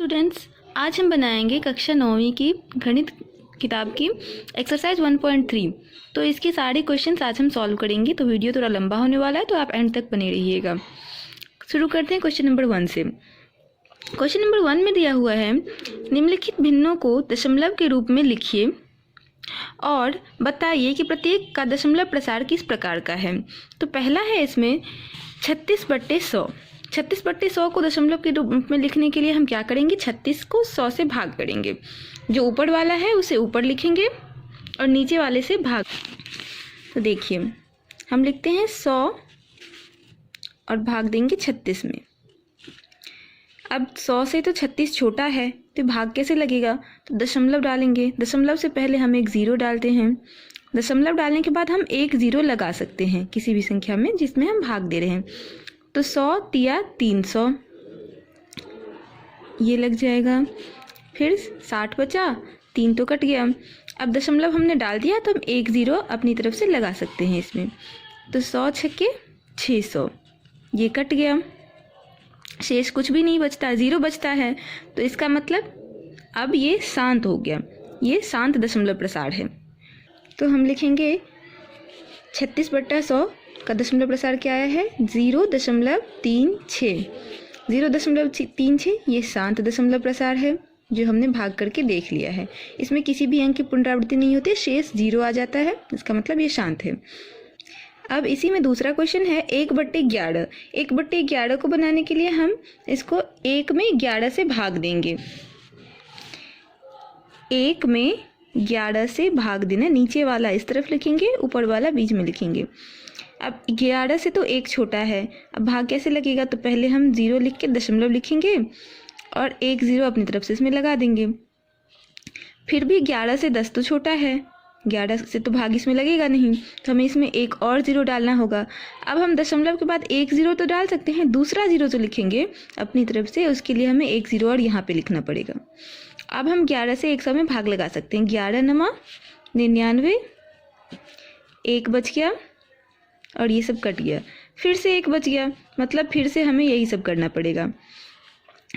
Students, आज हम बनाएंगे कक्षा 9वीं की गणित किताब की एक्सरसाइज 1.3। तो इसके सारे क्वेश्चंस आज हम सॉल्व करेंगे। तो वीडियो थोड़ा लंबा होने वाला है, तो आप एंड तक बने रहिएगा। शुरू करते हैं क्वेश्चन नंबर 1 से। क्वेश्चन नंबर 1 में दिया हुआ है, निम्नलिखित भिन्नों को दशमलव के रूप में लिखिए और बताइए कि प्रत्येक का दशमलव प्रसार किस प्रकार का है। तो पहला है इसमें 36/100। 36/100 को दशमलव के रूप में लिखने के लिए हम क्या करेंगे, 36 को 100 से भाग करेंगे। जो ऊपर वाला है उसे ऊपर लिखेंगे और नीचे वाले से भाग। तो देखिए हम लिखते हैं 100 और भाग देंगे 36 में। अब 100 से तो 36 छोटा है, तो भाग कैसे लगेगा, तो दशमलव डालेंगे। दशमलव से पहले हम एक 0 डालते हैं। दशमलव डालने के बाद हम एक 0 लगा सकते हैं किसी भी संख्या में जिसमें हम भाग दे रहे हैं। तो 100 तिया 300 ये लग जाएगा। फिर 60 बचा, 3 तो कट गया। अब दशमलव हमने डाल दिया तो हम एक 0 अपनी तरफ से लगा सकते हैं इसमें। तो 100 छक्के 600 ये कट गया, शेष कुछ भी नहीं बचता, 0 बचता है। तो इसका मतलब अब ये शांत हो गया, ये शांत दशमलव प्रसार है। तो हम लिखेंगे 36/100 का दशमलव प्रसार क्या आया है, 0.36। 0.36 ये शांत दशमलव प्रसार है जो हमने भाग करके देख लिया है। इसमें किसी भी अंक की पुनरावृत्ति नहीं होती, शेष 0 आ जाता है, इसका मतलब ये शांत है। अब इसी में दूसरा क्वेश्चन है 1/11। 1/11 को बनाने के लिए हम इसको 1 में 11 से भाग देंगे। 1 में 11 से भाग देना, नीचे वाला इस तरफ लिखेंगे, ऊपर वाला बीच में लिखेंगे। अब 11 से तो 1 छोटा है, अब भाग कैसे लगेगा, तो पहले हम 0 लिख के दशमलव लिखेंगे और एक 0 अपनी तरफ से इसमें लगा देंगे। फिर भी 11 से 10 तो छोटा है, 11 से तो भाग इसमें लगेगा नहीं, तो हमें इसमें एक और 0 डालना होगा। अब हम दशमलव के बाद एक 0 तो डाल सकते हैं, दूसरा 0 जो लिखेंगे अपनी तरफ से, उसके लिए हमें एक 0 और यहाँ पे लिखना पड़ेगा। अब हम 11 से 100 में भाग लगा सकते हैं। 11 नमा 99, 1 बच गया और ये सब कट गया। फिर से 1 बच गया, मतलब फिर से हमें यही सब करना पड़ेगा।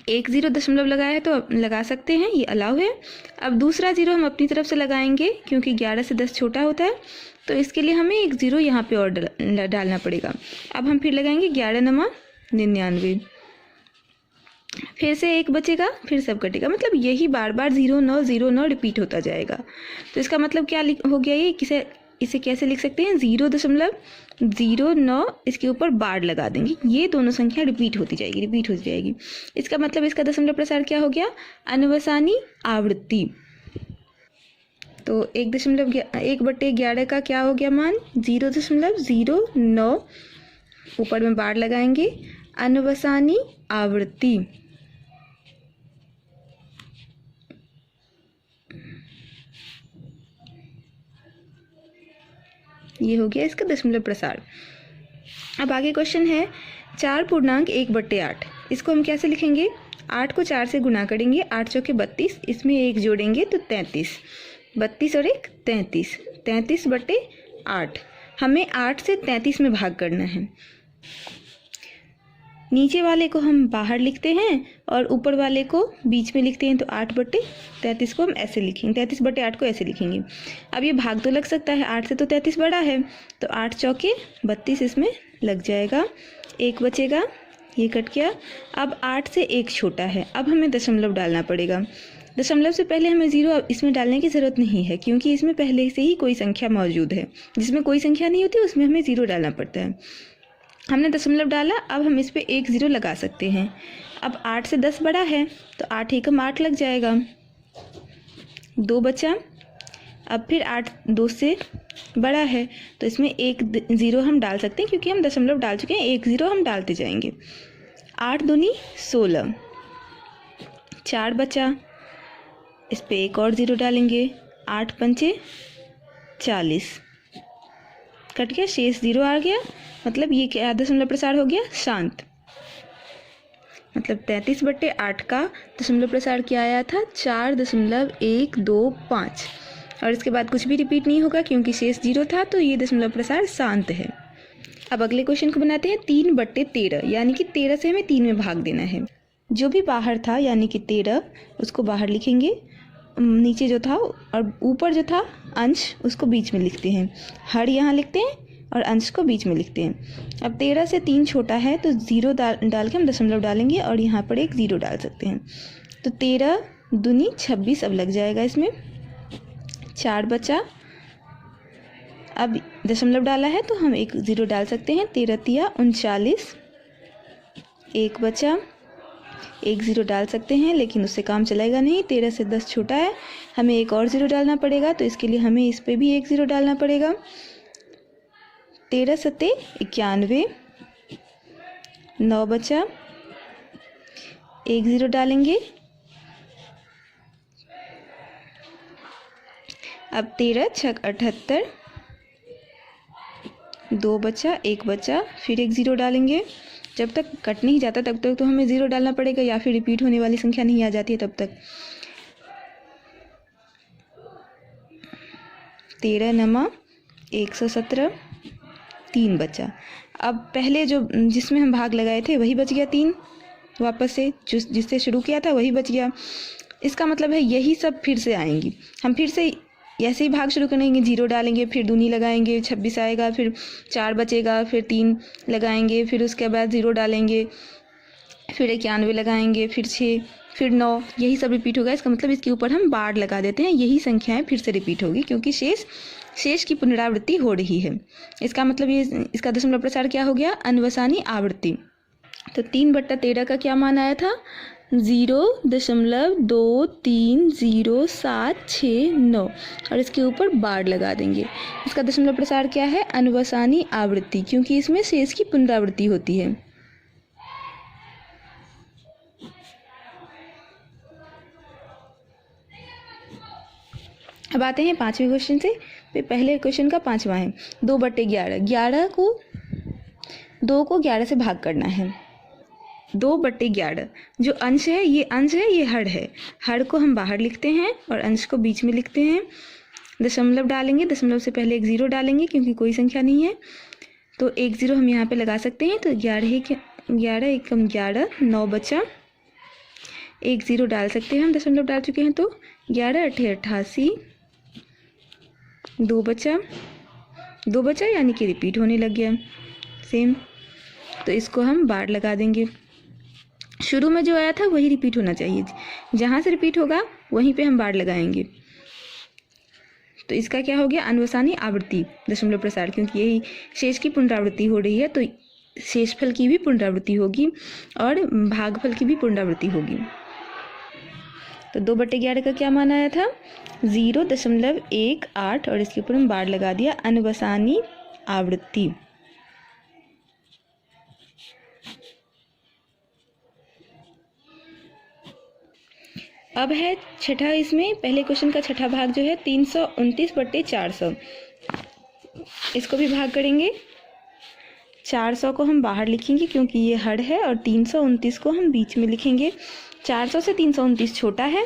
एक 0 दशमलव लगाया है तो लगा सकते हैं, ये अलाउ है। अब दूसरा 0 हम अपनी तरफ से लगाएंगे क्योंकि 11 से 10 छोटा होता है, तो इसके लिए हमें एक 0 यहाँ पे और डालना पड़ेगा। अब हम फिर लगाएंगे 11 नमा 99, फिर से 1 बचेगा, फिर सब कटेगा। मतलब यही बार बार 0 रिपीट होता जाएगा। तो इसका मतलब क्या हो गया, ये इसे कैसे लिख सकते हैं, 0.09 इसके ऊपर बार लगा देंगे। ये दोनों संख्या रिपीट होती जाएगी। इसका मतलब इसका दशमलव प्रसार क्या हो गया, अनवसानी आवृत्ति। तो 1/11 का क्या हो गया मान, 0.09, ऊपर में बार लगाएंगे, अनवसानी आवृत्ति। ये हो गया इसका दशमलव प्रसार। अब आगे क्वेश्चन है 4.1/8। इसको हम कैसे लिखेंगे, 8 को 4 से गुना करेंगे, 8 चौके 32, इसमें 1 जोड़ेंगे तो 33। 32 और 1 33, 33/8। हमें 8 से 33 में भाग करना है। नीचे वाले को हम बाहर लिखते हैं और ऊपर वाले को बीच में लिखते हैं। तो 8/33 को हम ऐसे लिखेंगे, 33/8 को ऐसे लिखेंगे। अब ये भाग तो लग सकता है, 8 से तो 33 बड़ा है, तो 8 चौके 32 इसमें लग जाएगा। 1 बचेगा, ये कट गया। अब 8 से 1 छोटा है, अब हमें दशमलव डालना पड़ेगा। दशमलव से पहले हमें 0 इसमें डालने की ज़रूरत नहीं है क्योंकि इसमें पहले से ही कोई संख्या मौजूद है। जिसमें कोई संख्या नहीं होती उसमें हमें 0 डालना पड़ता है। हमने दशमलव डाला, अब हम इस पे एक 0 लगा सकते हैं। अब 8 से 10 बड़ा है, तो 8 एकम 8 लग जाएगा। 2 बचा, अब फिर 8 2 से बड़ा है, तो इसमें एक 0 हम डाल सकते हैं क्योंकि हम दशमलव डाल चुके हैं, एक 0 हम डालते जाएंगे। 8 दूनी 16, 4 बचा, इस पे एक और 0 डालेंगे, 8 पंचे 40, कट गया, शेष 0 आ गया। मतलब ये क्या दशमलव प्रसार हो गया, शांत। मतलब 33/8 का दशमलव प्रसार क्या आया था, 4.125। और इसके बाद कुछ भी रिपीट नहीं होगा क्योंकि शेष 0 था, तो ये दशमलव प्रसार शांत है। अब अगले क्वेश्चन को बनाते हैं 3/13, यानी कि 13 से हमें 3 में भाग देना है। जो भी बाहर था यानी कि 13 उसको बाहर लिखेंगे, नीचे जो था और ऊपर जो था अंश उसको बीच में लिखते हैं। हर यहाँ लिखते हैं और अंश को बीच में लिखते हैं। अब 13 से 3 छोटा है तो 0 डाल के हम दशमलव डालेंगे और यहाँ पर एक 0 डाल सकते हैं। तो 13 दूनी 26 अब लग जाएगा इसमें। 4 बचा, अब दशमलव डाला है तो हम एक 0 डाल सकते हैं। 13 तिया 39, 1 बचा, एक 0 डाल सकते हैं लेकिन उससे काम चलेगा नहीं। 13 से 10 छोटा है, हमें एक और 0 डालना पड़ेगा, तो इसके लिए हमें इस पे भी एक 0 डालना पड़ेगा। 13 सत्ते 91, 9 बचा, एक 0 डालेंगे। अब 13 छक 78, 2 बचा, एक बचा, फिर एक 0 डालेंगे। जब तक कट नहीं जाता तब तक तो हमें 0 डालना पड़ेगा, या फिर रिपीट होने वाली संख्या नहीं आ जाती है तब तक। 13 नमा 117, 3 बचा। अब पहले जो जिसमें हम भाग लगाए थे वही बच गया 3, वापस से जिससे शुरू किया था वही बच गया। इसका मतलब है यही सब फिर से आएंगी। हम फिर से ऐसे ही भाग शुरू करेंगे, 0 डालेंगे, फिर दूनी लगाएंगे, 26 आएगा, फिर 4 बचेगा, फिर 3 लगाएंगे, फिर उसके बाद 0 डालेंगे, फिर 91 लगाएंगे, फिर 6, फिर 9, यही सब रिपीट होगा। इसका मतलब इसके ऊपर हम बार लगा देते हैं, यही संख्याएं फिर से रिपीट होगी क्योंकि शेष की पुनरावृत्ति हो रही है। इसका मतलब ये इसका दशमलव प्रसार क्या हो गया, अनवसानी आवृत्ति। तो 3/13 का क्या मान आया था, 0.230769 और इसके ऊपर बार लगा देंगे। इसका दशमलव प्रसार क्या है, अनवसानी आवृत्ति, क्योंकि इसमें शेष की पुनरावृत्ति होती है। अब आते हैं 5वें क्वेश्चन से। पहले क्वेश्चन का 5वां है, 2/11। 2 को 11 से भाग करना है। 2/11 जो अंश है ये हर है। हर को हम बाहर लिखते हैं और अंश को बीच में लिखते हैं। दशमलव डालेंगे, दशमलव से पहले एक 0 डालेंगे क्योंकि कोई संख्या नहीं है, तो एक 0 हम यहाँ पे लगा सकते हैं। तो 11 एकम 11, 9 बचा, एक 0 डाल सकते हैं, हम दशमलव डाल चुके हैं। तो 11 8 88, 2 बचा यानी कि रिपीट होने लग गया सेम, तो इसको हम बार लगा देंगे। शुरू में जो आया था वही रिपीट होना चाहिए, जहाँ से रिपीट होगा वहीं पे हम बार लगाएंगे। तो इसका क्या हो गया, अनवसानी आवृत्ति दशमलव प्रसार, क्योंकि यही शेष की पुनरावृत्ति हो रही है तो शेषफल की भी पुनरावृत्ति होगी और भागफल की भी पुनरावृत्ति होगी। तो 2/11 का क्या मान आया था, 0.18 और इसके ऊपर हम बार लगा दिया, अनवसानी आवृत्ति। अब है छठा, इसमें पहले क्वेश्चन का छठा भाग जो है 329/400, इसको भी भाग करेंगे। 400 को हम बाहर लिखेंगे क्योंकि ये हर है और 329 को हम बीच में लिखेंगे। 400 से 329 छोटा है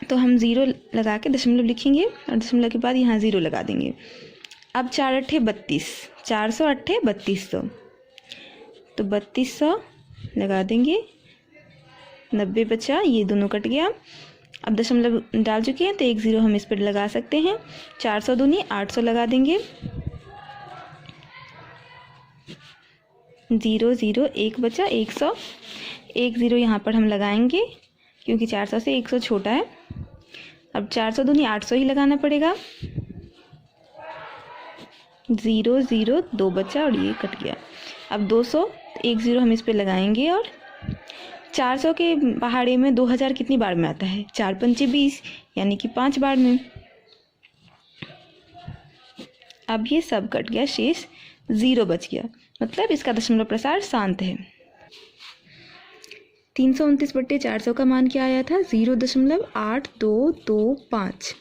तो हम 0 लगा के दशमलव लिखेंगे और दशमलव के बाद यहाँ 0 लगा देंगे। अब 4 8 32, 400 8 3200, तो 3200 लगा देंगे। 90 बचा, ये दोनों कट गया। अब दशमलव डाल चुके हैं तो एक 0 हम इस पर लगा सकते हैं। 400 दूनी 800 लगा देंगे। 0 0 1 बचा, 100, एक 0 यहाँ पर हम लगाएंगे क्योंकि 400 से 100 छोटा है। अब 400 दूनी 800 ही लगाना पड़ेगा। 0 0 2 बचा और ये कट गया। अब 200, एक 0 हम इस पर लगाएंगे और 400 के पहाड़े में 2000 कितनी बार में आता है, 4 पंचे 20 यानी कि 5 बार में। अब ये सब कट गया, शेष 0 बच गया, मतलब इसका दशमलव प्रसार शांत है। 329/400 का मान क्या आया था, 0.8225।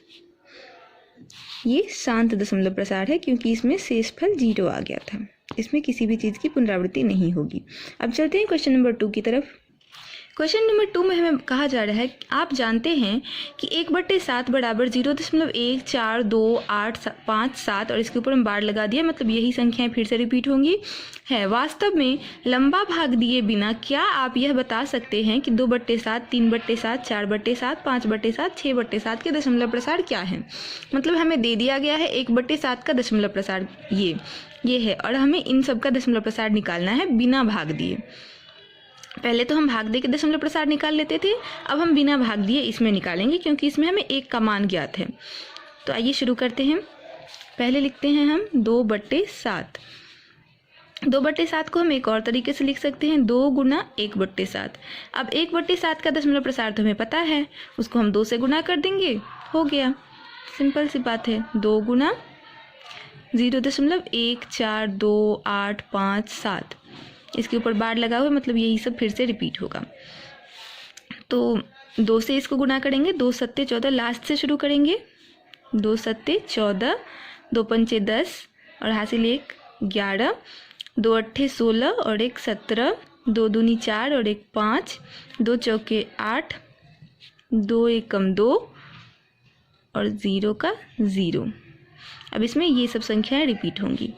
ये शांत दशमलव प्रसार है क्योंकि इसमें शेषफल 0 आ गया था, इसमें किसी भी चीज़ की पुनरावृत्ति नहीं होगी। अब चलते हैं क्वेश्चन नंबर 2 की तरफ। क्वेश्चन नंबर 2 में हमें कहा जा रहा है कि आप जानते हैं कि 1/7 बराबर 0.142857 और इसके ऊपर हम बार लगा दिया, मतलब यही संख्याएं फिर से रिपीट होंगी है। वास्तव में लंबा भाग दिए बिना क्या आप यह बता सकते हैं कि 2/7, 3/7, 4/7, 5/7, 6/7 के दशमलव प्रसार क्या है? मतलब हमें दे दिया गया है 1/7 का दशमलव प्रसार ये है और हमें इन सब का दशमलव प्रसार निकालना है बिना भाग दिए। पहले तो हम भाग दे के दशमलव प्रसार निकाल लेते थे, अब हम बिना भाग दिए इसमें निकालेंगे क्योंकि इसमें हमें 1 का मान ज्ञात है। तो आइए शुरू करते हैं। पहले लिखते हैं हम 2/7। 2/7 को हम एक और तरीके से लिख सकते हैं, 2 गुना 1/7। अब 1/7 का दशमलव प्रसार तो हमें पता है, उसको हम 2 से गुना कर देंगे, हो गया। सिंपल सी बात है, 2 गुना 0.1428557, इसके ऊपर बार लगा हुआ, मतलब यही सब फिर से रिपीट होगा। तो 2 से इसको गुना करेंगे, 2 सत्ते 14, लास्ट से शुरू करेंगे, 2 सत्ते 14, 2 पंचे 10 और हासिल 1 11, 2 अट्ठे 16 और 1 17, 2 दूनी 4 और 1 5, 2 चौके 8, 2 एकम 2 और 0 का 0। अब इसमें ये सब संख्याएं रिपीट होंगी।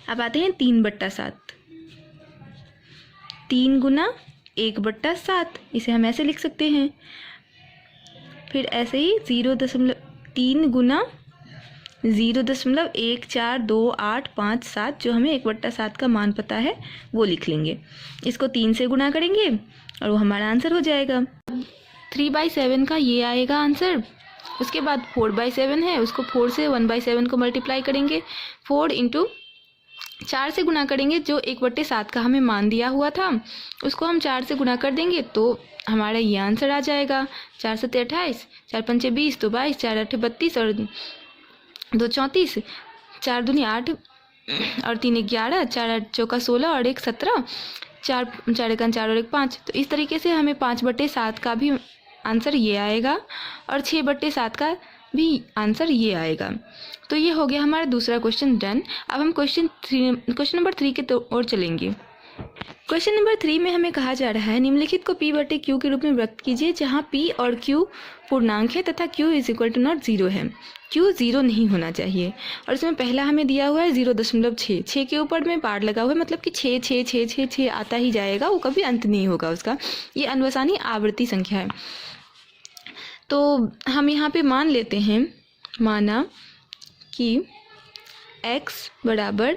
अब आते हैं 3/7। 3 गुना 1/7, इसे हम ऐसे लिख सकते हैं। फिर ऐसे ही 3 गुना 0.1428557, जो हमें 1/7 का मान पता है वो लिख लेंगे। इसको 3 से गुना करेंगे और वो हमारा आंसर हो जाएगा। 3/7 का ये आएगा आंसर। उसके बाद 4/7 है, उसको 4 से 1/7 को मल्टीप्लाई करेंगे, 4 इंटू 4 से गुना करेंगे, जो 1/7 का हमें मान दिया हुआ था उसको हम 4 से गुना कर देंगे तो हमारा ये आंसर आ जाएगा। 4 सत्ते 28, 4 पंचे 20, तो 22, 4 अट्ठे 32 और 2 34, 4 दूनी 8 और 3 11, 4 चौका 16 और 1 17, 4 एकान 4 और 1 5। तो इस तरीके से हमें 5/7 का भी आंसर ये आएगा और 6/7 का भी आंसर ये आएगा। तो ये हो गया हमारा दूसरा क्वेश्चन डन। अब हम क्वेश्चन नंबर 3 के ओर चलेंगे। क्वेश्चन नंबर 3 में हमें कहा जा रहा है, निम्नलिखित को P/Q के रूप में व्यक्त कीजिए जहां P और Q पूर्णांक है तथा Q = नॉट 0 है। Q 0 नहीं होना चाहिए और इसमें पहला हमें दिया हुआ है 0.6। 6 के ऊपर में बार लगा हुआ है, मतलब कि 6 6 6 6 6 आता ही जाएगा, वो कभी अंत नहीं होगा उसका। ये अनवसानी आवर्ती संख्या है। तो हम यहाँ पे मान लेते हैं, माना कि x बराबर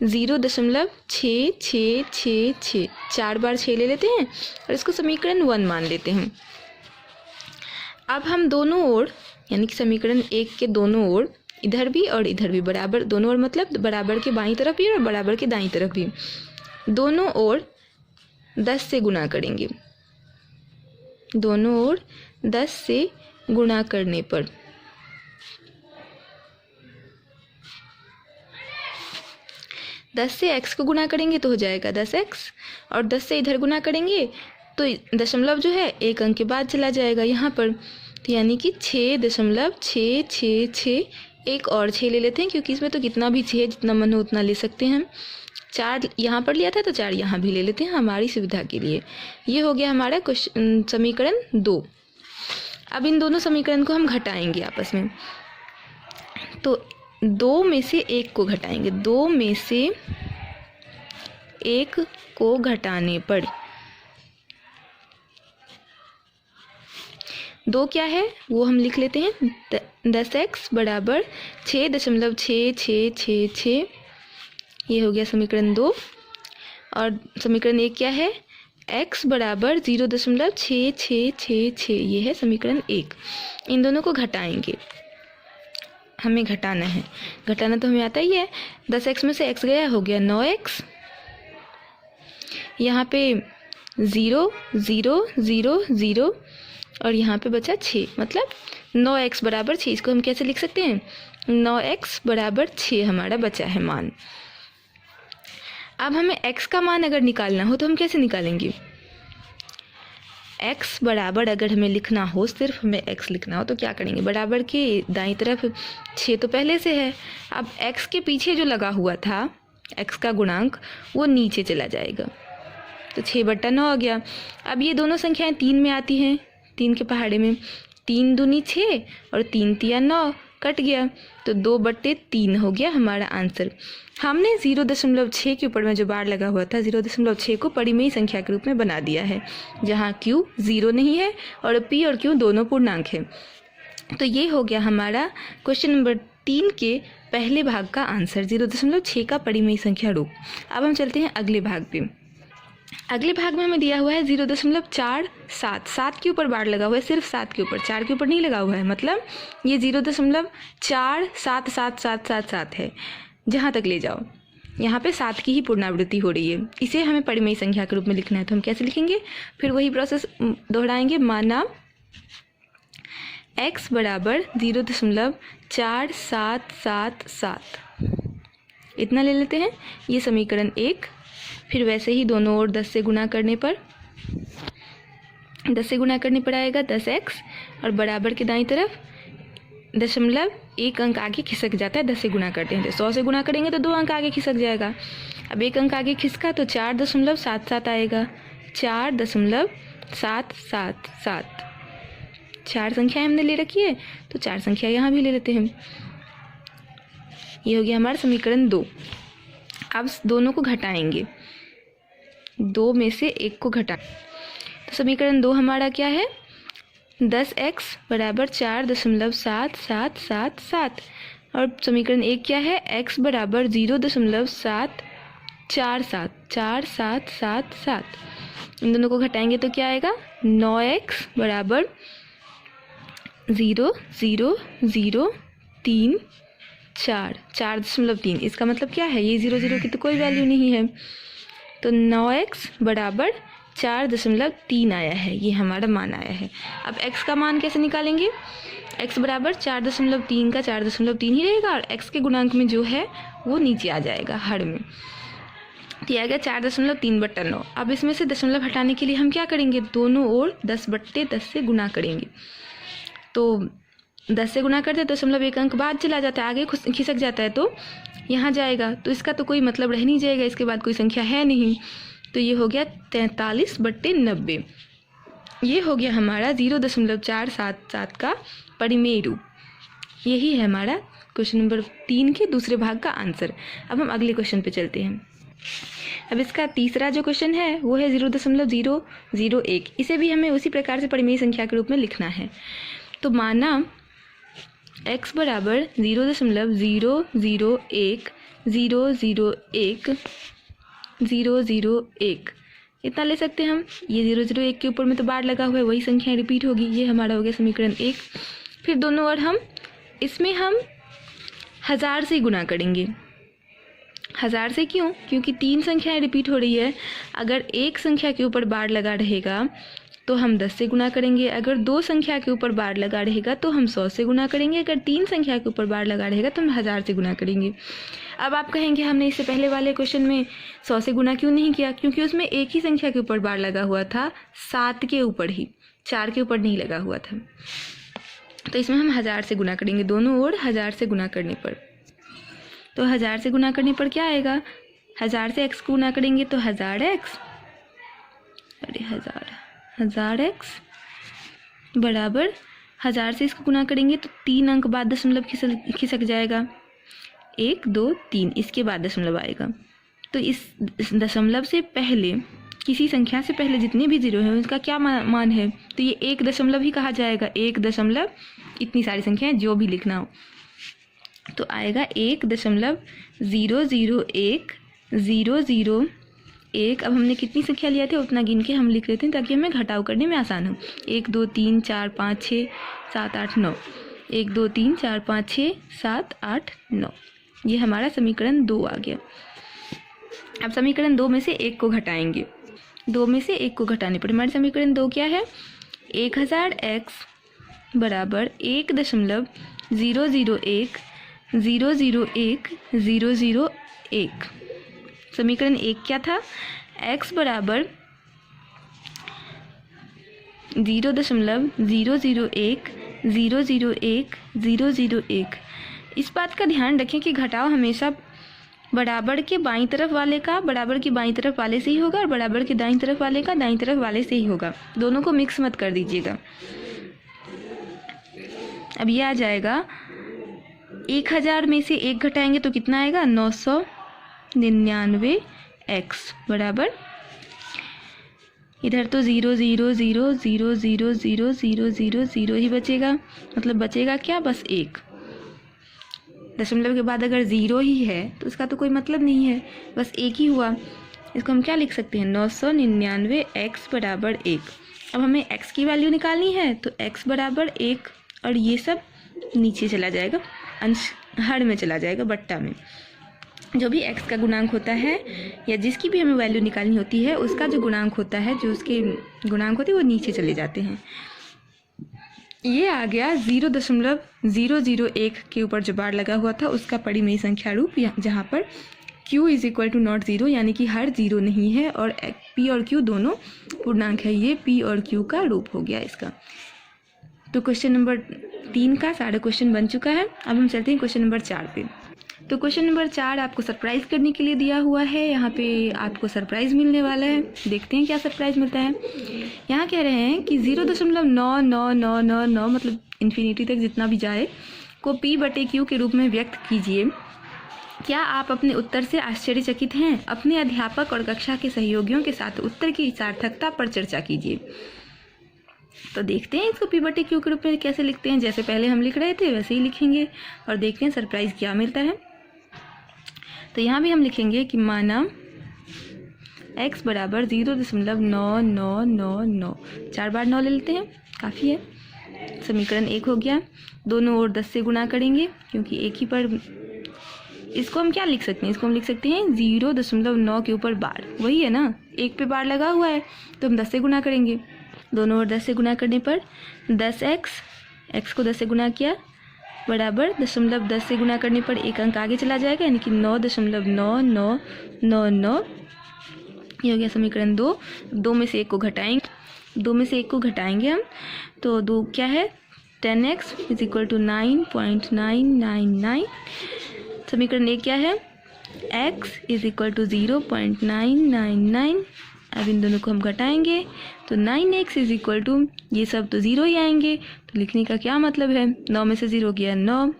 0.6666, 4 बार 6 ले लेते हैं और इसको समीकरण 1 मान लेते हैं। अब हम दोनों ओर, यानी कि समीकरण 1 के दोनों ओर, इधर भी और इधर भी बराबर, दोनों ओर मतलब बराबर के बाईं तरफ भी और बराबर के दाईं तरफ भी, दोनों ओर 10 से गुणा करेंगे। दोनों ओर 10 से गुणा करने पर 10 से x को गुणा करेंगे तो हो जाएगा 10x और 10 से इधर गुणा करेंगे तो दशमलव जो है 1 अंक के बाद चला जाएगा यहाँ पर, तो यानी कि 6.666, एक और 6 ले लेते हैं क्योंकि इसमें तो कितना भी 6 जितना मन हो उतना ले सकते हैं हम। 4 यहाँ पर लिया था तो 4 यहाँ भी ले लेते हैं हमारी सुविधा के लिए। ये हो गया हमारा समीकरण 2। अब इन दोनों समीकरण को हम घटाएंगे आपस में, तो 2 में से 1 को घटाएंगे। 2 में से 1 को घटाने पर 2 क्या है वो हम लिख लेते हैं, 10x बराबर 6.6666, ये हो गया समीकरण 2। और समीकरण 1 क्या है, x बराबर 0.6666, ये है समीकरण 1। इन दोनों को घटाएंगे, हमें घटाना है, घटाना तो हमें आता ही है। 10x में से x गया, हो गया 9x, यहाँ पे 0 0 0 0 और यहाँ पे बचा 6, मतलब 9x बराबर 6। इसको हम कैसे लिख सकते हैं, 9x बराबर 6 हमारा बचा है मान। अब हमें x का मान अगर निकालना हो तो हम कैसे निकालेंगे, x बराबर अगर हमें लिखना हो, सिर्फ हमें x लिखना हो तो क्या करेंगे, बराबर के दाईं तरफ 6 तो पहले से है, अब x के पीछे जो लगा हुआ था x का गुणांक वो नीचे चला जाएगा, तो 6/9 आ गया। अब ये दोनों संख्याएं 3 में आती हैं, 3 के पहाड़े में, 3 दूनी 6 और 3 तिया 9, कट गया, तो 2/3 हो गया हमारा आंसर। हमने 0.6 के ऊपर में जो बार लगा हुआ था 0.6 को परिमेय संख्या के रूप में बना दिया है, जहाँ q 0 नहीं है और p और q दोनों पूर्णांक है। तो ये हो गया हमारा क्वेश्चन नंबर 3 के पहले भाग का आंसर, 0.6 का परिमेय संख्या रूप। अब हम चलते हैं अगले भाग पे। अगले भाग में हमें दिया हुआ है 0.47, 7 के ऊपर बार लगा हुआ है, सिर्फ 7 के ऊपर, 4 के ऊपर नहीं लगा हुआ है, मतलब ये 0.47777 है। जहाँ तक ले जाओ, यहाँ पे 7 की ही पुनरावृत्ति हो रही है, इसे हमें परिमेय संख्या के रूप में लिखना है। तो हम कैसे लिखेंगे, फिर वही प्रोसेस दोहराएंगे। माना x बराबर 0.4777, इतना ले लेते हैं, ये समीकरण 1। फिर वैसे ही दोनों ओर 10 से गुणा करने पर आएगा 10x, और बराबर के दाईं तरफ दशमलव 1 अंक आगे खिसक जाता है, 10 से गुणा करते हैं, तो 100 से गुणा करेंगे तो 2 अंक आगे खिसक जाएगा। अब 1 अंक आगे खिसका तो 4.77 आएगा, 4.777। 4 संख्याएं हमने ले रखी है, तो 4 संख्या यहाँ भी ले लेते हैं। ये हो गया हमारा समीकरण 2। अब दोनों को घटाएंगे, 2 में से 1 को घटा, तो समीकरण 2 हमारा क्या है, 10x बराबर 4.777, और समीकरण 1 क्या है, x बराबर 0.747। इन दोनों को घटाएंगे तो क्या आएगा, 9x बराबर 0.0034, 4.3। इसका मतलब क्या है, ये 0 की तो कोई वैल्यू नहीं है, तो 9x बराबर 4.3 आया है, ये हमारा मान आया है। अब x का मान कैसे निकालेंगे, x बराबर 4.3 का 4.3 ही रहेगा, और x के गुणांक में जो है वो नीचे आ जाएगा हर में, तो आ गया 4.3/9। अब इसमें से दशमलव हटाने के लिए हम क्या करेंगे, दोनों ओर 10/10 से गुणा करेंगे। तो 10 से गुणा करते तो दशमलव 1 अंक बाद चला जाता है, आगे खिसक जाता है, तो यहाँ जाएगा, तो इसका तो कोई मतलब रह नहीं जाएगा, इसके बाद कोई संख्या है नहीं, तो ये हो गया 43/90। ये हो गया हमारा 0.477 का परिमेय रूप। यही है हमारा क्वेश्चन नंबर 3 के दूसरे भाग का आंसर। अब हम अगले क्वेश्चन पे चलते हैं। अब इसका तीसरा जो क्वेश्चन है वो है 0.001। इसे भी हमें उसी प्रकार से परिमेय संख्या के रूप में लिखना है। तो माना x बराबर 0.001 इतना ले सकते हैं हम। ये 001 के ऊपर में तो बार लगा हुआ है, वही संख्या रिपीट होगी। ये हमारा हो गया समीकरण 1। फिर दोनों ओर हम इसमें 1000 से गुणा करेंगे। 1000 से क्यों? क्योंकि 3 संख्याएं रिपीट हो रही है। अगर एक संख्या के ऊपर बार लगा रहेगा तो हम 10 से गुणा करेंगे। अगर 2 संख्या के ऊपर बार लगा रहेगा तो हम 100 से गुणा करेंगे। अगर 3 संख्या के ऊपर बार लगा रहेगा तो हम 1000 से गुणा करेंगे। अब आप कहेंगे हमने इससे पहले वाले क्वेश्चन में 100 से गुणा क्यों नहीं किया? क्योंकि उसमें एक ही संख्या के ऊपर बार लगा हुआ था, 7 के ऊपर ही, 4 के ऊपर नहीं लगा हुआ था। तो इसमें हम 1000 से गुणा करेंगे, दोनों ओर 1000 से गुणा करने पर। तो 1000 से गुणा करने पर क्या आएगा? 1000 से x गुणा करेंगे तो 1000x, 1000x बराबर 1000 से इसको गुणा करेंगे तो 3 अंक बाद दशमलव खिसक जाएगा। 1 2 3 इसके बाद दशमलव आएगा। तो इस दशमलव से पहले किसी संख्या से पहले जितने भी जीरो हैं उसका क्या मान है? तो ये 1 दशमलव ही कहा जाएगा। 1 दशमलव इतनी सारी संख्याएं जो भी लिखना हो तो आएगा 1.001 अब हमने कितनी संख्या लिया थे उतना गिन के हम लिख लेते हैं ताकि हमें घटाव करने में आसान हो। 1 2 3 4 5 6 7 8 9 1 2 3 4 5 6 7 8 9 ये हमारा समीकरण 2 आ गया। अब समीकरण 2 में से 1 को घटाएंगे। 2 में से 1 को घटाने पर हमारे समीकरण 2 क्या है? 1000x बराबर 1.001 समीकरण 1 क्या था? x बराबर 0.001 इस बात का ध्यान रखें कि घटाव हमेशा बराबर के बाईं तरफ वाले का बराबर की बाईं तरफ वाले से ही होगा और बराबर के दाईं तरफ वाले का दाईं तरफ वाले से ही होगा। दोनों को मिक्स मत कर दीजिएगा। अब ये आ जाएगा 1000 में से 1 घटाएंगे तो कितना आएगा 999x बराबर, इधर तो 0 0 0 0 0 0 0 0 0 ही बचेगा, मतलब बचेगा क्या, बस 1। दशमलव के बाद अगर 0 ही है तो इसका तो कोई मतलब नहीं है, बस 1 ही हुआ। इसको हम क्या लिख सकते हैं 999x बराबर 1। अब हमें x की वैल्यू निकालनी है तो x बराबर 1 और ये सब नीचे चला जाएगा, अंश हर में चला जाएगा, बट्टा में। जो भी x का गुणांक होता है या जिसकी भी हमें वैल्यू निकालनी होती है उसका जो गुणांक होता है, जो उसके गुणांक होते हैं वो नीचे चले जाते हैं। ये आ गया 0.001 के ऊपर जो बार लगा हुआ था उसका परिमेय संख्या रूप, जहाँ पर q is equal to not 0 यानी कि हर 0 नहीं है और p और q दोनों पूर्णांक है। ये p और q का रूप हो गया इसका। तो क्वेश्चन नंबर 3 का सारा क्वेश्चन बन चुका है। अब हम चलते हैं क्वेश्चन नंबर 4 पे। तो क्वेश्चन नंबर 4 आपको सरप्राइज़ करने के लिए दिया हुआ है। यहाँ पे आपको सरप्राइज़ मिलने वाला है, देखते हैं क्या सरप्राइज़ मिलता है। यहाँ कह रहे हैं कि 0.99999 मतलब इन्फिनिटी तक जितना भी जाए को p/q के रूप में व्यक्त कीजिए। क्या आप अपने उत्तर से आश्चर्यचकित हैं? अपने अध्यापक और कक्षा के सहयोगियों के साथ उत्तर की सार्थकता पर चर्चा कीजिए। तो देखते हैं इसको p/q के रूप में कैसे लिखते हैं। जैसे पहले हम लिख रहे थे वैसे ही लिखेंगे और देखते हैं सरप्राइज़ क्या मिलता है। तो यहाँ भी हम लिखेंगे कि माना x बराबर 0.9999, 4 बार 9 ले लेते हैं, काफ़ी है। समीकरण 1 हो गया। दोनों ओर 10 से गुणा करेंगे क्योंकि एक ही पर, इसको हम क्या लिख सकते हैं, इसको हम लिख सकते हैं 0.9 के ऊपर बार, वही है ना, 1 पे बार लगा हुआ है तो हम 10 से गुणा करेंगे। दोनों ओर 10 से गुणा करने पर 10x, x को 10 से गुणा किया बराबर 0.10 से गुणा करने पर एक अंक आगे चला जाएगा यानी कि 9.9999। ये हो गया समीकरण 2। 2 में से 1 को घटाएंगे हम तो 2 क्या है 10x इज इक्वल टू 9.999। समीकरण 1 क्या है x इज इक्वल टू 0.999। अब इन दोनों को हम घटाएंगे तो 9x इज इक्वल टू, ये सब तो 0 ही आएंगे तो लिखने का क्या मतलब है, 9 में से 0 गया 9,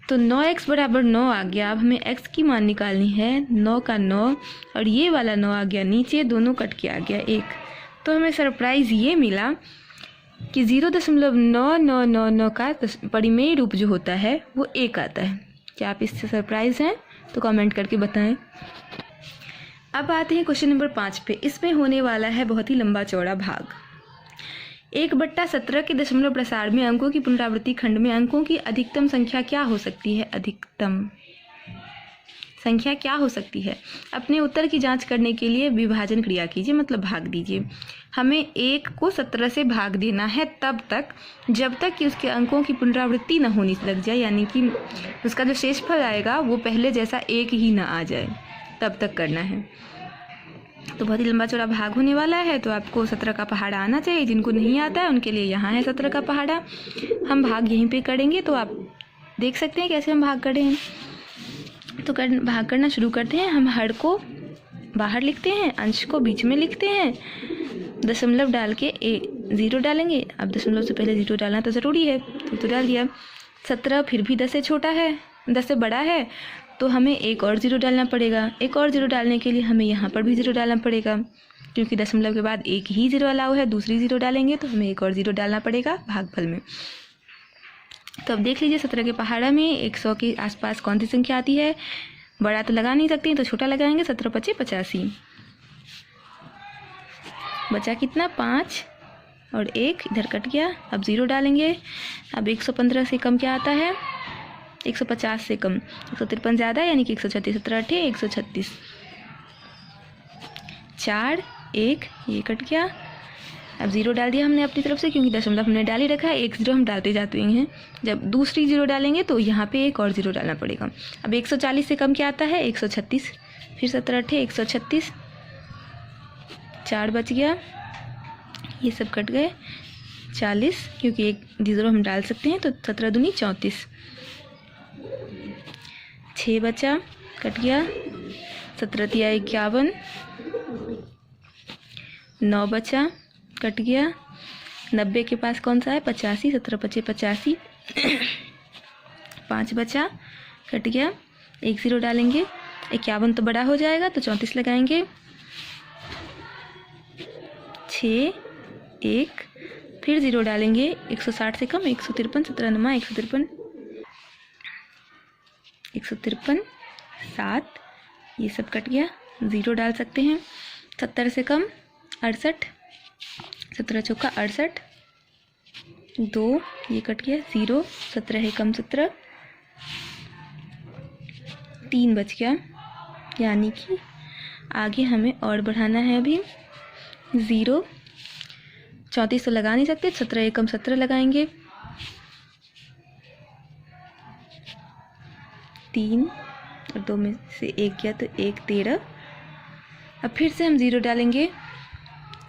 तो 9x बराबर 9 आ गया। अब हमें x की मान निकालनी है, 9 का 9 और ये वाला 9 आ गया नीचे, दोनों कट के आ गया 1। तो हमें सरप्राइज़ ये मिला कि 0.9999 का परिमेय रूप जो होता है वो 1 आता है। क्या आप इससे सरप्राइज़ हैं? तो कमेंट करके बताएं। अब आते हैं क्वेश्चन नंबर 5 पे। इसमें होने वाला है बहुत ही लंबा चौड़ा भाग। 1/17 के दशमलव प्रसार में अंकों की पुनरावृत्ति खंड में अंकों की अधिकतम संख्या क्या हो सकती है? अधिकतम संख्या क्या हो सकती है? अपने उत्तर की जांच करने के लिए विभाजन क्रिया कीजिए, मतलब भाग दीजिए। हमें 1 को 17 से भाग देना है तब तक जब तक कि उसके अंकों की पुनरावृत्ति न होनी लग जाए, यानी कि उसका जो शेषफल आएगा वो पहले जैसा 1 ही ना आ जाए, तब तक करना है। तो बहुत ही लंबा चौड़ा भाग होने वाला है, तो आपको 17 का पहाड़ा आना चाहिए। जिनको नहीं आता है उनके लिए यहाँ है 17 का पहाड़ा। हम भाग यहीं पे करेंगे, तो आप देख सकते हैं कैसे हम भाग कर रहे हैं। तो भाग करना शुरू करते हैं। हम हर को बाहर लिखते हैं, अंश को बीच में लिखते हैं, दशमलव डाल के 0 डालेंगे। अब दशमलव से पहले 0 डालना तो ज़रूरी है, तो डाल दिया। 17 फिर भी 10 से छोटा है, 10 से बड़ा है, तो हमें एक और 0 डालना पड़ेगा। एक और 0 डालने के लिए हमें यहाँ पर भी 0 डालना पड़ेगा, क्योंकि दशमलव के बाद एक ही 0 अलाउ है। दूसरी 0 डालेंगे तो हमें एक और 0 डालना पड़ेगा भागफल में। तो अब देख लीजिए 17 के पहाड़ा में 100 के आसपास कौन सी संख्या आती है। बड़ा तो लगा नहीं सकते, तो छोटा लगाएंगे। 17 × 5 = 85, बचा कितना 5 और 1 इधर कट गया। अब 0 डालेंगे। अब 115 से कम क्या आता है, 150 से कम 153 ज़्यादा, यानी कि 136। 17 × 8 = 136, 4 1 ये कट गया। अब 0 डाल दिया हमने अपनी तरफ से, क्योंकि दशमलव हमने डाल ही रखा है। 1 0 हम डालते जाते हैं। जब दूसरी 0 डालेंगे तो यहाँ पे एक और 0 डालना पड़ेगा। अब 140 से कम क्या आता है, 136। फिर 17 × 8 = 136, 4 बच गया, ये सब कट गए। 40, क्योंकि एक 0 हम डाल सकते हैं, तो 17 दूनी 34, 6 बचा। कट गया, 17 तिया 51, 9 बचा, कट गया, 90 के पास कौन सा है 85, 17 पचे 85, 5 बचा, कट गया, 1 0 डालेंगे, 51 तो बड़ा हो जाएगा तो 34 लगाएंगे, 6 1, फिर 0 डालेंगे, 160 से कम 153, 17 नमा 153, 153, 7, ये सब कट गया, 0 डाल सकते हैं, 70 से कम 68, 17 चौका 68, 2, ये कट गया, 0, 17 है कम 17, 3 बच गया, यानी कि आगे हमें और बढ़ाना है अभी 0, 34 तो लगा नहीं सकते, 17 एकम 17 लगाएंगे, 3 और 2 में से 1 गया तो 1 13, अब फिर से हम 0 डालेंगे,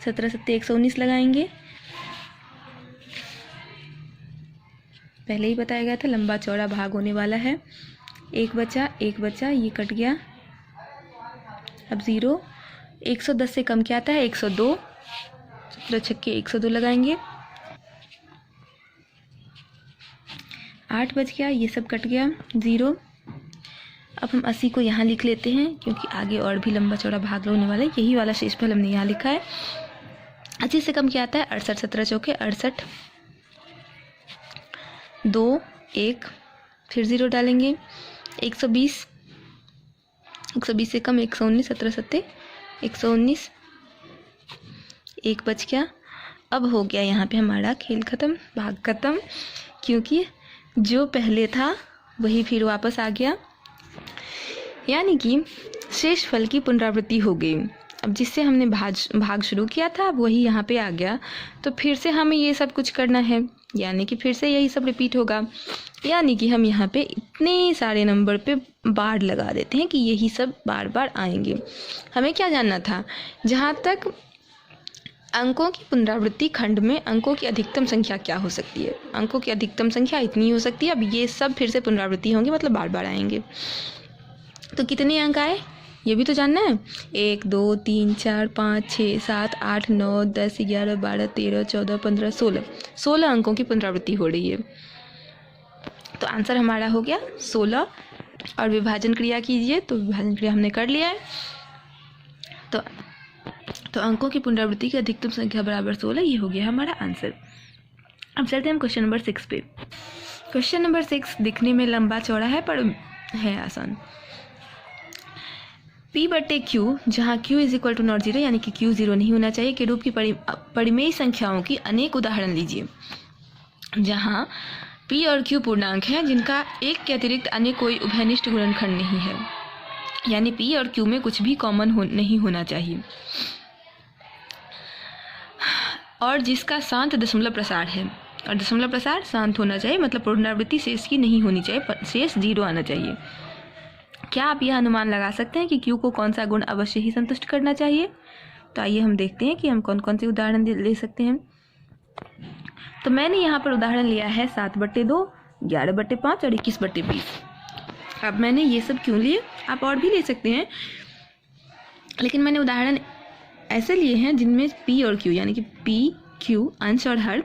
17 7 119 लगाएंगे, पहले ही बताया गया था लंबा चौड़ा भाग होने वाला है, 1 बचा, ये कट गया, अब 0, 110 से कम क्या आता है 102, 17 छक्के 102 लगाएंगे, 8 बच गया, ये सब कट गया, 0, अब हम 80 को यहाँ लिख लेते हैं क्योंकि आगे और भी लंबा चौड़ा भाग होने वाला है, यही वाला शेषफल हमने यहाँ लिखा है। 80 से कम क्या आता है 68, 17 चौके 68, 2 1, फिर 0 डालेंगे, 120, 120 से कम 119, 17 सत्ते 119, 1 बच गया, अब हो गया यहाँ पे हमारा खेल ख़त्म, भाग ख़त्म, क्योंकि जो पहले था वही फिर वापस आ गया, यानी कि शेषफल की पुनरावृत्ति हो गई। अब जिससे हमने भाग शुरू किया था वही यहाँ पे आ गया, तो फिर से हमें ये सब कुछ करना है, यानी कि फिर से यही सब रिपीट होगा, यानी कि हम यहाँ पे इतने सारे नंबर पे बार लगा देते हैं कि यही सब बार बार आएंगे। हमें क्या जानना था, जहाँ तक अंकों की पुनरावृत्ति खंड में अंकों की अधिकतम संख्या क्या हो सकती है, अंकों की अधिकतम संख्या इतनी हो सकती है। अब ये सब फिर से पुनरावृत्ति होंगे, मतलब बार बार आएंगे। तो कितने अंक आए ये भी तो जानना है, 1 2 3 4 5 6 7 8 9 10 11 12 13 14 15 16 अंकों की पुनरावृत्ति हो रही है। तो आंसर हमारा हो गया 16। और विभाजन क्रिया कीजिए, तो विभाजन क्रिया हमने कर लिया है। तो अंकों की पुनरावृत्ति की अधिकतम संख्या बराबर 16, ये हो गया हमारा आंसर। अब चलते हैं हम क्वेश्चन नंबर 6 पे। क्वेश्चन नंबर 6 दिखने में लंबा चौड़ा है पर है आसान। P बटे Q, जहाँ Q is equal to not zero, यानी कि Q 0 नहीं होना चाहिए, के रूप की परिमेय संख्याओं की अनेक उदाहरण लीजिए। जहाँ P और Q पूर्णांक हैं जिनका एक के अतिरिक्त अन्य कोई उभयनिष्ठ गुणनखंड नहीं है, यानी P और Q में कुछ भी कॉमन नहीं होना चाहिए, और जिसका शांत दशमलव प्रसार है। और दशमलव प्रसार शांत होना चाहिए, मतलब पुनरावृत्ति शेष की नहीं होनी चाहिए, शेष 0 आना चाहिए। क्या आप यह अनुमान लगा सकते हैं कि Q को कौन सा गुण अवश्य ही संतुष्ट करना चाहिए? तो आइए हम देखते हैं कि हम कौन कौन से उदाहरण ले सकते हैं। तो मैंने यहाँ पर उदाहरण लिया है 7/2, 11/5 और 21/20। अब मैंने ये सब क्यों लिए, आप और भी ले सकते हैं, लेकिन मैंने उदाहरण ऐसे लिए हैं जिनमें P और Q, यानी कि P Q अंश और हर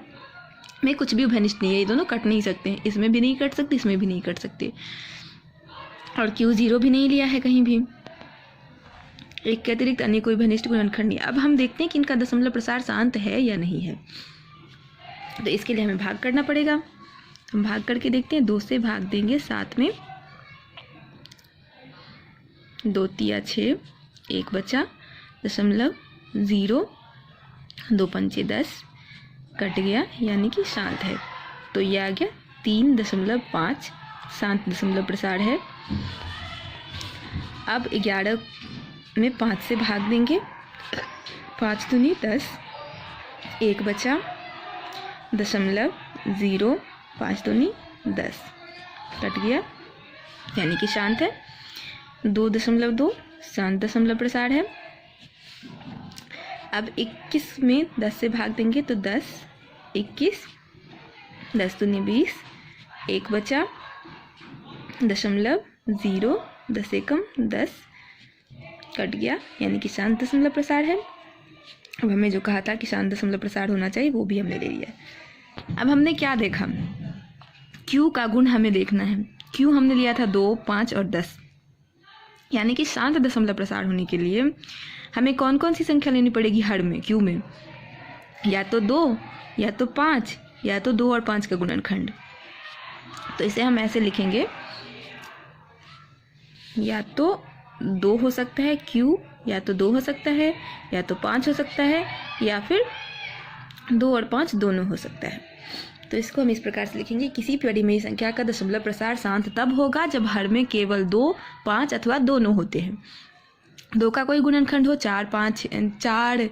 में कुछ भी उभयनिष्ठ नहीं है, ये दोनों कट नहीं सकते हैं, इसमें भी नहीं कट सकते, इसमें भी नहीं कट सकते, और Q 0 भी नहीं लिया है कहीं भी, एक के अतिरिक्त अन्य कोई उभयनिष्ठ गुणनखंड नहीं। अब हम देखते हैं कि इनका दशमलव प्रसार शांत है या नहीं है। तो इसके लिए हमें भाग करना पड़ेगा। हम भाग करके देखते हैं, 2 से भाग देंगे 7 में, 2 तिया 6, 1 बचा, 0.0, 2 पंचे 10, कट गया, यानी कि शांत है। तो ये आ गया 3.5, शांत दशमलव प्रसार है। अब 11 में 5 से भाग देंगे, 5 दूनी 10, 1 बचा, 0.0, 5 दूनी 10, कट गया, यानी कि शांत है। 2.2 शांत दशमलव प्रसार है। अब 21 में 10 से भाग देंगे तो 10, 21, 10 दूनी 20, 1 बचा, 0.0, 10 एकम 10 कट गया, यानी कि शांत दशमलव प्रसार है। अब हमें जो कहा था कि शांत दशमलव प्रसार होना चाहिए वो भी हमने ले लिया। अब हमने क्या देखा, Q का गुण हमें देखना है। Q हमने लिया था 2, 5 और 10, यानी कि शांत दशमलव प्रसार होने के लिए हमें कौन कौन सी संख्या लेनी पड़ेगी हर में, Q में, या तो 2 या तो 5 या तो 2 और 5 का गुणनखंड। तो इसे हम ऐसे लिखेंगे, या तो 2 हो सकता है Q, या तो 2 हो सकता है, या तो 5 हो सकता है, या फिर 2 और 5 दोनों हो सकता है। तो इसको हम इस प्रकार से लिखेंगे, किसी परिमेय संख्या का दशमलव प्रसार शांत तब होगा जब हर में केवल 2, 5 अथवा दोनों होते हैं। 2 का कोई गुणनखंड हो 4, 5, 4,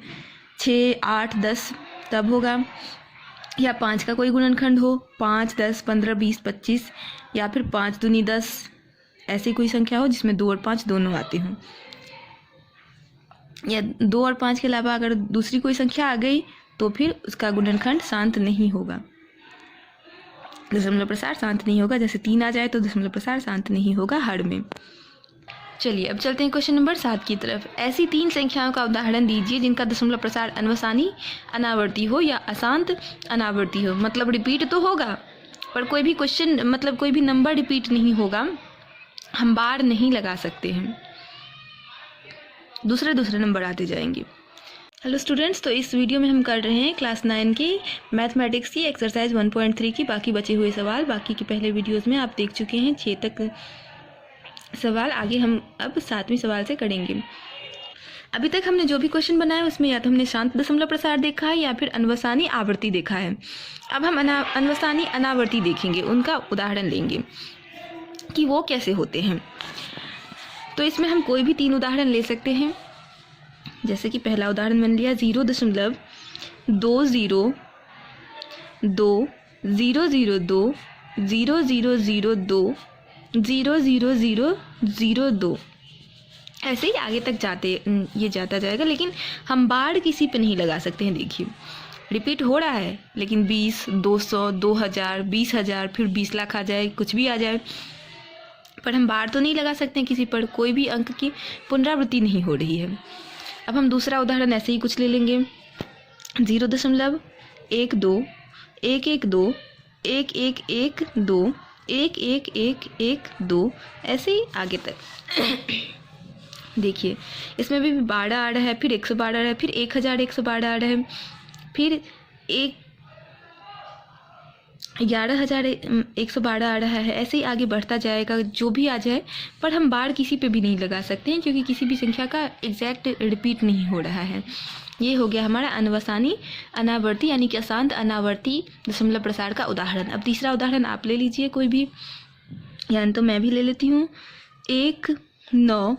6, 8, 10 तब होगा, या 5 का कोई गुणनखंड हो 5, 10, 15, 20, 25, या फिर 5 दूनी 10, ऐसी कोई संख्या हो जिसमें 2 और 5 दोनों आते हों, या 2 और 5 के अलावा अगर दूसरी कोई संख्या आ गई तो फिर उसका गुणनखंड शांत नहीं होगा, दशमलव प्रसार शांत नहीं होगा। जैसे 3 आ जाए तो दशमलव प्रसार शांत नहीं होगा हर में। चलिए अब चलते हैं क्वेश्चन नंबर 7 की तरफ। ऐसी 3 संख्याओं का उदाहरण दीजिए जिनका दशमलव प्रसार अनवसानी अनावर्ती हो या अशांत अनावर्ती हो। मतलब रिपीट तो होगा पर कोई भी क्वेश्चन मतलब कोई भी नंबर रिपीट नहीं होगा, हम बार नहीं लगा सकते हैं, दूसरे नंबर आते जाएंगे। हेलो स्टूडेंट्स, तो इस वीडियो में हम कर रहे हैं क्लास 9 की मैथमेटिक्स की एक्सरसाइज 1.3 की बाकी बचे हुए सवाल। बाकी के पहले वीडियोस में आप देख चुके हैं 6 तक सवाल, आगे हम अब 7वें सवाल से करेंगे। अभी तक हमने जो भी क्वेश्चन बनाया उसमें या तो हमने शांत दशमलव प्रसार देखा है या फिर अनवसानी आवर्ती देखा है। अब हम अनवसानी अनावर्ती देखेंगे, उनका उदाहरण लेंगे कि वो कैसे होते हैं। तो इसमें हम कोई भी 3 उदाहरण ले सकते हैं। जैसे कि पहला उदाहरण मैंने लिया 0.20 2 0 2 0 0 2 0 0 0 2 0 0 0 0 2। ऐसे ही आगे तक ये जाता जाएगा, लेकिन हम बार किसी पे नहीं लगा सकते हैं। देखिए रिपीट हो रहा है, लेकिन 20, 200, 2000, 20,000, फिर 20 लाख आ जाए, कुछ भी आ जाए, पर हम बार तो नहीं लगा सकते हैं किसी पर, कोई भी अंक की पुनरावृत्ति नहीं हो रही है। अब हम दूसरा उदाहरण ऐसे ही कुछ ले लेंगे 0.12 1 1 2 1 1 1 2 1 1 1 1 2, ऐसे ही आगे तक। देखिए इसमें भी 12 आ रहा है, फिर 112 आ रहा है, फिर 1112 आ रहा है, फिर 11,112 आ रहा है। ऐसे ही आगे बढ़ता जाएगा, जो भी आ जाए, पर हम बार किसी पे भी नहीं लगा सकते हैं क्योंकि किसी भी संख्या का एग्जैक्ट रिपीट नहीं हो रहा है। ये हो गया हमारा अनवसानी अनावर्ती यानी कि अशांत अनावर्ती दशमलव प्रसार का उदाहरण। अब तीसरा उदाहरण आप ले लीजिए कोई भी, यानी तो मैं भी ले लेती हूँ 1 9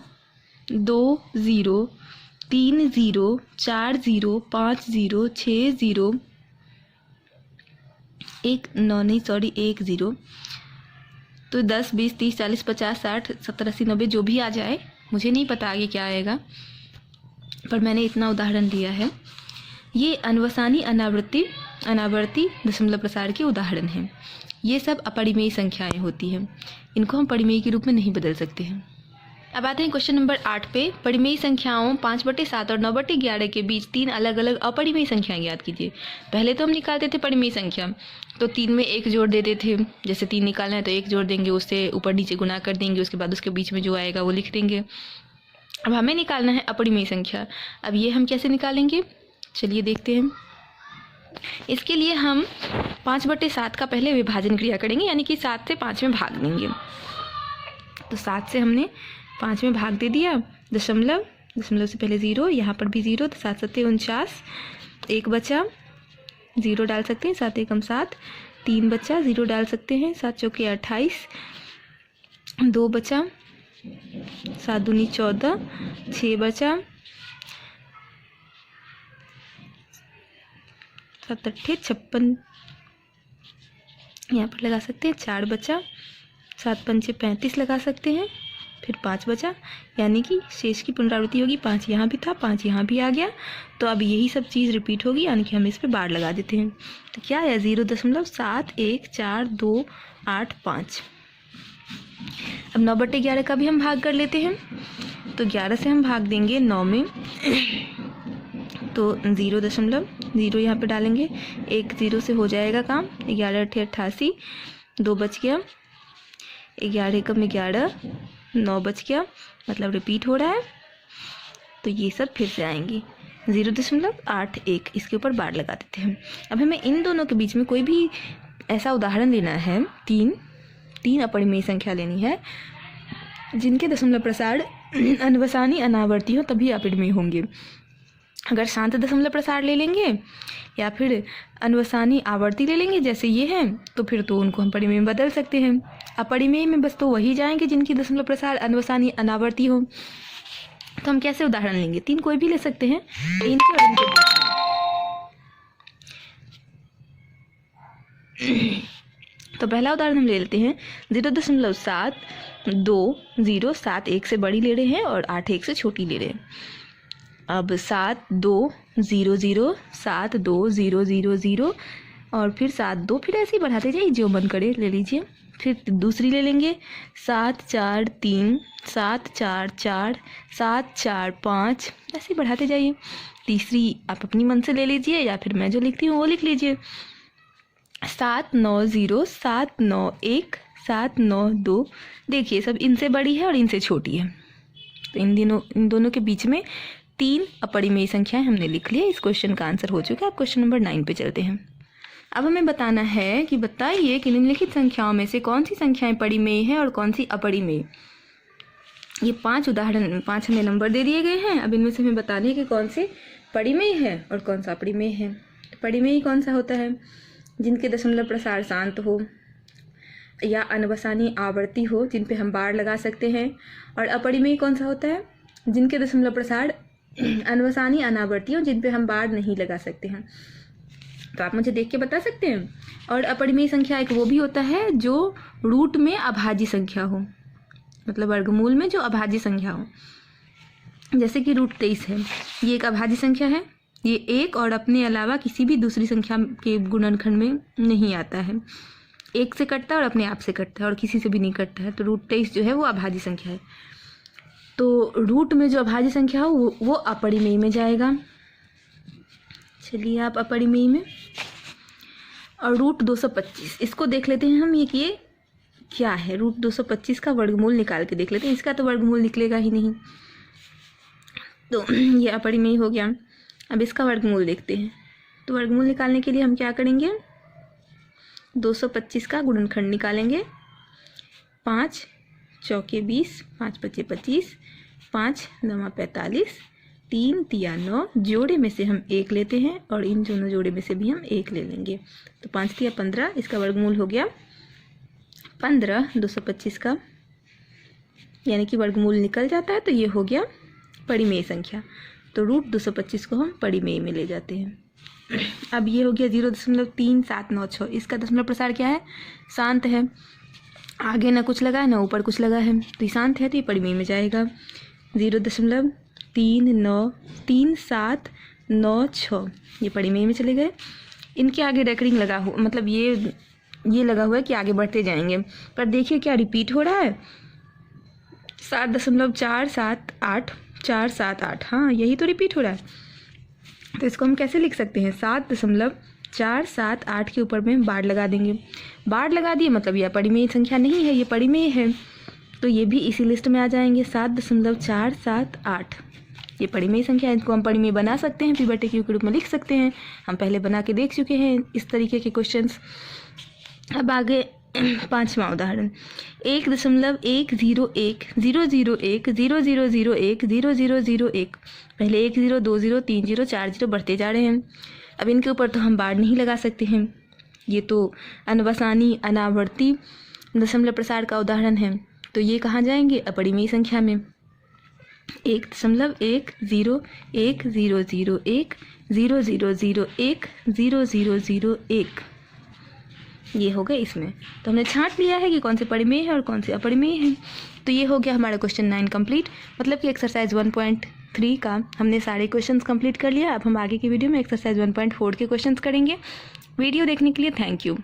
2 0 3 0 4 0 5 0 6 0 1 0। तो 10 20 30 40 50 60 70 80 90 जो भी आ जाए, मुझे नहीं पता आगे क्या आएगा, पर मैंने इतना उदाहरण लिया है। ये अनवसानी अनावर्ती दशमलव प्रसार के उदाहरण हैं। ये सब अपरिमेय संख्याएं होती हैं, इनको हम परिमेय के रूप में नहीं बदल सकते हैं। अब आते हैं क्वेश्चन नंबर 8 पे। परिमेय संख्याओं 5/7 और 9/11 के बीच 3 अलग अलग अपरिमेय संख्याएं ज्ञात कीजिए। पहले तो हम निकालते थे परिमेय संख्या, तो 3 में 1 जोड़ देते थे। जैसे 3 निकालना है तो 1 जोड़ देंगे, उससे ऊपर नीचे गुना कर देंगे, उसके बाद उसके बीच में जो आएगा वो लिख देंगे। अब हमें निकालना है अपरिमेय संख्या। अब ये हम कैसे निकालेंगे, चलिए देखते हैं। इसके लिए हम 5/7 का पहले विभाजन क्रिया करेंगे, यानी कि 7 से 5 में भाग देंगे। तो 7 से हमने 5 में भाग दे दिया, दशमलव से पहले 0, यहाँ पर भी 0, तो 7 7 49, 1 बचा, 0 डाल सकते हैं, 7 1 7, 3 बचा, 0 डाल सकते हैं, 7 चौके 28, 2 बचा, 7 दूनी 14, 6 बचा, 7 अट्ठे 56, यहाँ पर लगा सकते हैं, 4 बचा, 7 पंचे 35 लगा सकते हैं, फिर 5 बचा, यानी कि शेष की पुनरावृत्ति होगी। 5 यहाँ भी था, 5 यहाँ भी आ गया, तो अब यही सब चीज़ रिपीट होगी, यानी कि हम इस पे बार लगा देते हैं। तो क्या है 0.714285। अब 9/11 का भी हम भाग कर लेते हैं। तो 11 से हम भाग देंगे 9 में, तो 0.0 यहाँ पे डालेंगे, 1 0 से हो जाएगा काम। 11 × 88, 2 बच गया, 11 एकम 11, 9 बच गया, मतलब रिपीट हो रहा है। तो ये सब फिर से आएंगी 0.81, इसके ऊपर बार लगा देते हैं। अब हमें इन दोनों के बीच में कोई भी ऐसा उदाहरण लेना है, तीन अपरिमेय संख्या लेनी है जिनके दशमलव प्रसार अनवसानी अनावर्ती हो, तभी अपरिमेय होंगे। अगर शांत दशमलव प्रसार ले लेंगे या फिर अनवसानी आवर्ती ले लेंगे जैसे ये हैं, तो फिर तो उनको हम परिमेय में बदल सकते हैं। अपरिमेय में बस तो वही जाएंगे जिनकी दशमलव प्रसार अनवसानी अनावर्ती हो। तो हम कैसे उदाहरण लेंगे, 3 कोई भी ले सकते हैं, इनके और इनके बीच में। तो पहला उदाहरण हम ले लेते हैं 0.720, 7 1 से बड़ी ले रहे हैं और 8 1 से छोटी ले रहे हैं। अब 7200, 720000 और फिर 72, फिर ऐसे ही बढ़ाते जाइए, जो मन करे ले लीजिए। फिर दूसरी ले लेंगे 743, 744, 745, ऐसे ही बढ़ाते जाइए। तीसरी आप अपनी मन से ले लीजिए या फिर मैं जो लिखती हूँ वो लिख लीजिए, 790, 791, 792। देखिए सब इनसे बड़ी है और इनसे छोटी है, तो इन दोनों के बीच में 3 अपरिमेय संख्याएं हमने लिख ली। इस क्वेश्चन का आंसर हो चुका है। अब क्वेश्चन नंबर 9 पे चलते हैं। अब हमें बताना है कि बताइए कि निम्नलिखित संख्याओं में से कौन सी संख्याएं परिमेय हैं और कौन सी अपरिमेय। ये 5 हमें नंबर दे दिए गए हैं। अब इनमें से हमें बताना है कि कौन से परिमेय है और कौन सा अपरिमेय है। परिमेय कौन सा होता है, जिनके दशमलव प्रसार शांत हो या अनवसानी आवर्ती हो, जिन पे हम बार लगा सकते हैं। और अपरिमेय कौन सा होता है, जिनके दशमलव प्रसार अनवसानी अनावर्ती हो, जिन पे हम बार नहीं लगा सकते हैं। तो आप मुझे देख के बता सकते हैं। और अपरिमेय संख्या एक वो भी होता है जो रूट में अभाज्य संख्या हो, मतलब वर्गमूल में जो अभाज्य संख्या हो, जैसे कि √23 है, ये एक अभाज्य संख्या है। ये एक और अपने अलावा किसी भी दूसरी संख्या के गुणनखंड में नहीं आता है, एक से कटता है और अपने आप से कटता है और किसी से भी नहीं कटता है। तो √23 जो है वो अभाज्य संख्या है। तो रूट में जो अभाज्य संख्या हो वो अपरिमेय में जाएगा। चलिए आप अपरिमेय में। और √225 इसको देख लेते हैं हम, ये क्या है। √225 का वर्गमूल निकाल के देख लेते हैं। इसका तो वर्गमूल निकलेगा ही नहीं, तो ये अपरिमेय हो गया। अब इसका वर्गमूल देखते हैं। तो वर्गमूल निकालने के लिए हम क्या करेंगे, 225 का गुणनखंड निकालेंगे। 5 चौके 20, 5 पचे 25, 5 9 45, 3 तिया 9, जोड़े में से हम 1 लेते हैं और इन दोनों जोड़े में से भी हम 1 ले लेंगे। तो 5 तिया 15, इसका वर्गमूल हो गया 15। 225 का यानी कि वर्गमूल निकल जाता है, तो ये हो गया परिमेय संख्या। तो √225 को हम परिमेय में ले जाते हैं। अब ये हो गया 0.3796। इसका दशमलव प्रसार क्या है, शांत है, आगे ना कुछ लगा है ना ऊपर कुछ लगा है, तो ये शांत है, तो ये परिमेय में जाएगा। 0.3796 ये परिमेय में चले गए। इनके आगे रेकरिंग लगा हुआ, मतलब ये लगा हुआ है कि आगे बढ़ते जाएंगे, पर देखिए क्या रिपीट हो रहा है, 7.478 478। हाँ यही तो रिपीट हो रहा है। तो इसको हम कैसे लिख सकते हैं, 7.478 के ऊपर में बार लगा देंगे। बार लगा दिए मतलब यह परिमेय संख्या नहीं है, ये परिमेय है, तो ये भी इसी लिस्ट में आ जाएंगे। 7.478 ये परिमेय संख्या, इनको हम परिमेय बना सकते हैं, p/q के रूप में लिख सकते हैं। हम पहले बना के देख चुके हैं इस तरीके के क्वेश्चंस। अब आगे 5वां उदाहरण, 1.101 001 0001 0001। पहले 1 0 2 0 3 0 4 0 बढ़ते जा रहे हैं। अब इनके ऊपर तो हम बार नहीं लगा सकते हैं, ये तो अनवसानी अनावर्ती दशमलव प्रसार का उदाहरण है, तो ये कहाँ जाएंगे, अपरिमेय संख्या में। 1.101 0001 0001 0001 ये हो गए इसमें। तो हमने छांट लिया है कि कौन से परिमेय है और कौन से अपरिमेय है। तो ये हो गया हमारा क्वेश्चन 9 कंप्लीट, मतलब कि एक्सरसाइज 1.3 का हमने सारे क्वेश्चंस कंप्लीट कर लिया। अब हम आगे की वीडियो में एक्सरसाइज 1.4 के क्वेश्चंस करेंगे। वीडियो देखने के लिए थैंक यू।